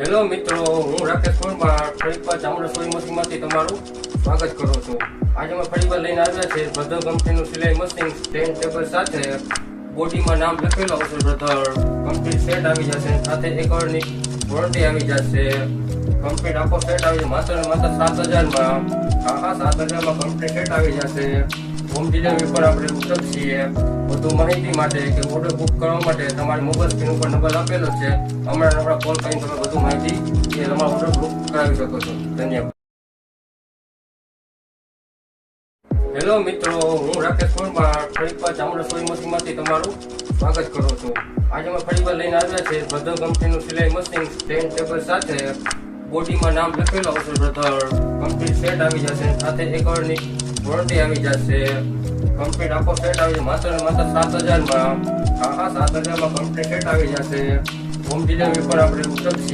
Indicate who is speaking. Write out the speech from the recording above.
Speaker 1: Hello મિત્રો, હું રાકેશ પરમાર ફરીવાર ચામડા સોઈ મશીનમાંથી તમારું સ્વાગત કરું છું. આજે અમે ફરીવાર લઈને આવ્યા છે બ્રધર કંપનીનું સિલાઈ મશીન સ્ટેન્ડ ટેબલ સાથે. બોડીમાં નામ લખેલું આવશે બ્રધર. કમ્પ્લીટ સેટ આવી જશે, સાથે 1 વર્ષની વોરંટી આવી જશે. કમ્પ્લીટ આખો સેટ આવી જશે માત્ર ને માત્ર 7,000 માં. હા 7,000 માં કમ્પ્લીટ સેટ આવી જશે. હોમ ડિલિવરી પર આપણે ઉપલબ્ધ છીએ. વધુ માહિતી માટે કે ઓર્ડર બુક કરવા માટે તમારી મોબાઈલ સ્ક્રીન ઉપર નંબર આપેલો છે. હમણાં નંબર કોલ કરીને તમે વધુ માહિતી કે તમારો ઓર્ડર બુક કરાવી શકો છો. ધન્યવાદ. હેલો મિત્રો, હું રાકેશ પરમાર ફરીવાર ચામડા સોઈ મશીનમાંથી તમારું સ્વાગત કરું છું. આજે અમે ફરીવાર લઈને આવ્યા છે બ્રધર કંપનીનું સિલાઈ મશીન સ્ટેન્ડ ટેબલ સાથે. બોડીમાં નામ લખેલું આવશે બ્રધર. કમ્પ્લીટ સેટ આવી જશે, સાથે 1 વર્ષની વોરંટી આવી જશે. કમ્પ્લીટ આખો સેટ આવી જશે માત્ર ને માત્ર 7,000 માં. હા 7,000 માં કમ્પ્લીટ સેટ આવી જશે. હોમ ડિલિવરી પર આપણે ઉપલબ્ધ છીએ.